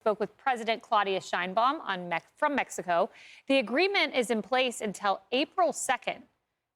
Spoke with President Claudia Sheinbaum from Mexico. The agreement is in place until April 2nd.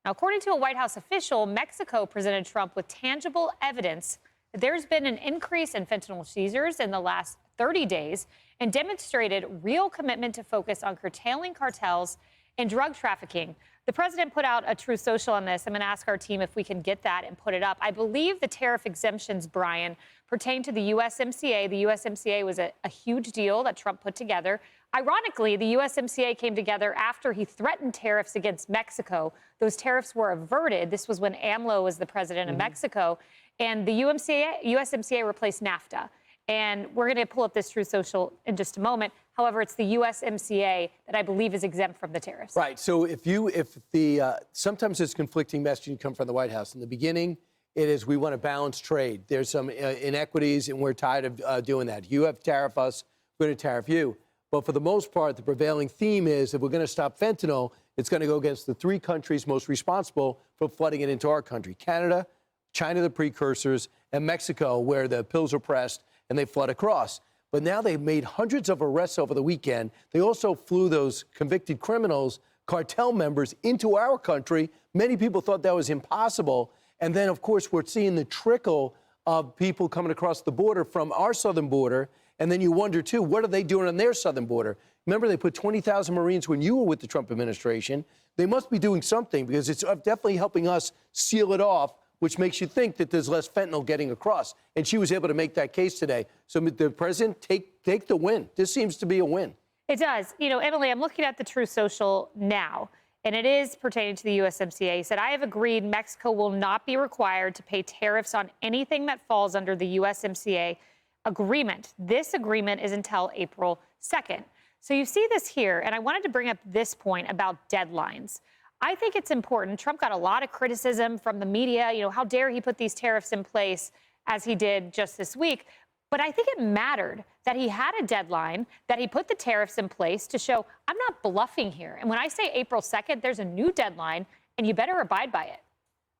Now, according to a White House official, Mexico presented Trump with tangible evidence that there's been an increase in fentanyl seizures in the last 30 days and demonstrated real commitment to focus on curtailing cartels and drug trafficking. The president put out a Truth Social on this. I'm going to ask our team if we can get that and put it up. I believe the tariff exemptions, Brian, pertain to the USMCA. The USMCA was a huge deal that Trump put together. Ironically, the USMCA came together after he threatened tariffs against Mexico. Those tariffs were averted. This was when AMLO was the president of Mexico. And the USMCA replaced NAFTA. And we're going to pull up this Truth Social in just a moment. However, it's the USMCA that I believe is exempt from the tariffs. Right. So sometimes there's conflicting messaging come from the White House. In the beginning, it is we want to balance trade. There's some inequities, and we're tired of doing that. You have tariff us, we're going to tariff you. But for the most part, the prevailing theme is if we're going to stop fentanyl, it's going to go against the three countries most responsible for flooding it into our country: Canada, China, the precursors, and Mexico, where the pills are pressed and they flood across. But now they've made hundreds of arrests over the weekend. They also flew those convicted criminals, cartel members, into our country. Many people thought that was impossible. And then, of course, we're seeing the trickle of people coming across the border from our southern border. And then you wonder, too, what are they doing on their southern border? Remember, they put 20,000 Marines when you were with the Trump administration. They must be doing something, because it's definitely helping us seal it off, which makes you think that there's less fentanyl getting across. And she was able to make that case today. So the president, take the win. This seems to be a win. It does. You know, Emily, I'm looking at the Truth Social now, and it is pertaining to the USMCA. He said, I have agreed Mexico will not be required to pay tariffs on anything that falls under the USMCA agreement. This agreement is until April 2nd. So you see this here, and I wanted to bring up this point about deadlines. I think it's important. Trump got a lot of criticism from the media. You know, how dare he put these tariffs in place as he did just this week? But I think it mattered that he had a deadline, that he put the tariffs in place to show I'm not bluffing here. And when I say April 2nd, there's a new deadline, and you better abide by it.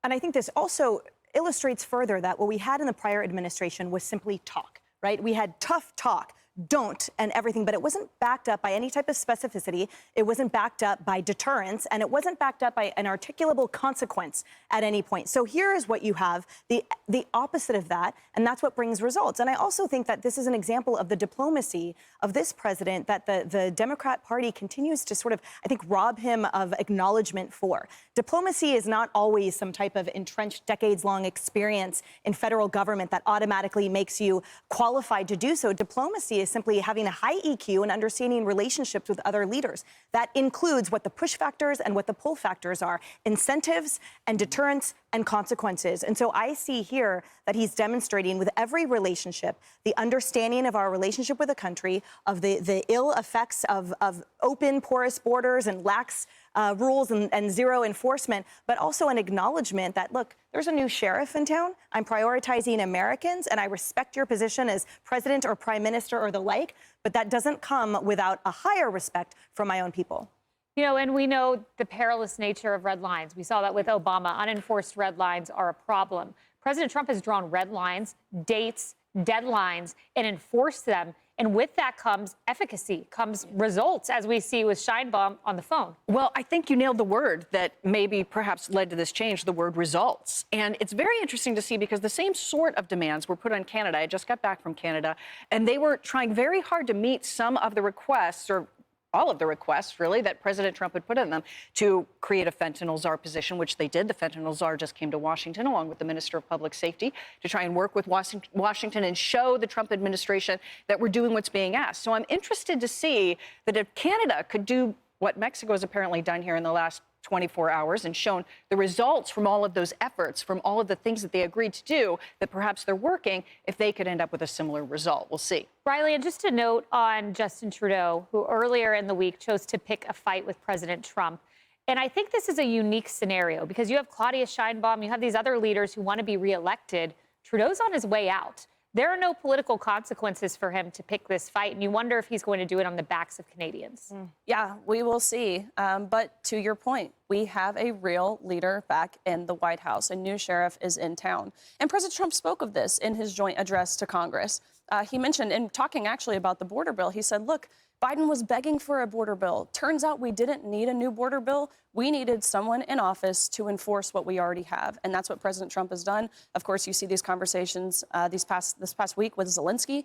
And I think this also illustrates further that what we had in the prior administration was simply talk, right? We had tough talk. Don't and everything, but it wasn't backed up by any type of specificity. It wasn't backed up by deterrence, and it wasn't backed up by an articulable consequence at any point. So here is what you have, the opposite of that, and that's what brings results. And I also think that this is an example of the diplomacy of this president that the Democrat Party continues to sort of, I think, rob him of acknowledgement for. Diplomacy is not always some type of entrenched, decades-long experience in federal government that automatically makes you qualified to do so. Diplomacy is simply having a high EQ and understanding relationships with other leaders. That includes what the push factors and what the pull factors are, incentives and deterrence and consequences. And so I see here that he's demonstrating with every relationship the understanding of our relationship with the country, of the ill effects of open, porous borders and lax rules and zero enforcement, but also an acknowledgement that, look, there's a new sheriff in town. I'm prioritizing Americans, and I respect your position as president or prime minister or the like, but that doesn't come without a higher respect for my own people. You know, and we know the perilous nature of red lines. We saw that with Obama. Unenforced red lines are a problem. President Trump has drawn red lines, dates, deadlines, and enforced them. And with that comes efficacy, comes results, as we see with Sheinbaum on the phone. Well, I think you nailed the word that maybe perhaps led to this change, the word results. And it's very interesting to see, because the same sort of demands were put on Canada. I just got back from Canada, and they were trying very hard to meet some of the requests, or all of the requests, really, that President Trump had put in them to create a fentanyl czar position, which they did. The fentanyl czar just came to Washington, along with the Minister of Public Safety, to try and work with Washington and show the Trump administration that we're doing what's being asked. So I'm interested to see that if Canada could do what Mexico has apparently done here in the last 24 hours and shown the results from all of those efforts, from all of the things that they agreed to do, that perhaps they're working, if they could end up with a similar result. We'll see. Riley, and just a note on Justin Trudeau, who earlier in the week chose to pick a fight with President Trump. And I think this is a unique scenario, because you have Claudia Sheinbaum, you have these other leaders who want to be reelected. Trudeau's on his way out. There are no political consequences for him to pick this fight, and you wonder if he's going to do it on the backs of Canadians. Yeah, we will see. But to your point, we have a real leader back in the White House. A new sheriff is in town. And President Trump spoke of this in his joint address to Congress. he mentioned, in talking actually about the border bill, he said, look, Biden was begging for a border bill. Turns out we didn't need a new border bill. We needed someone in office to enforce what we already have. And that's what President Trump has done. Of course, you see these conversations this past week with Zelensky.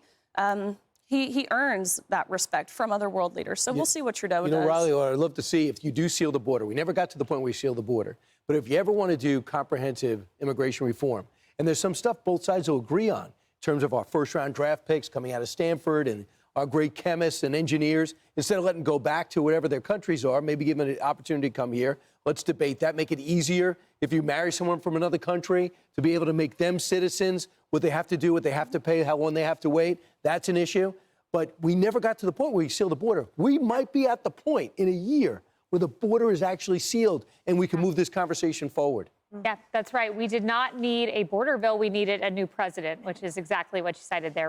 He earns that respect from other world leaders. So we'll see what Trudeau does. You know, Riley, what I'd love to see if you do seal the border. We never got to the point where we seal the border. But if you ever want to do comprehensive immigration reform, and there's some stuff both sides will agree on in terms of our first-round draft picks coming out of Stanford and our great chemists and engineers, instead of letting them go back to whatever their countries are, maybe give them an opportunity to come here. Let's debate that. Make it easier if you marry someone from another country to be able to make them citizens, what they have to do, what they have to pay, how long they have to wait. That's an issue. But we never got to the point where we seal the border. We might be at the point in a year where the border is actually sealed and we can move this conversation forward. Yeah, that's right. We did not need a border bill. We needed a new president, which is exactly what you cited there.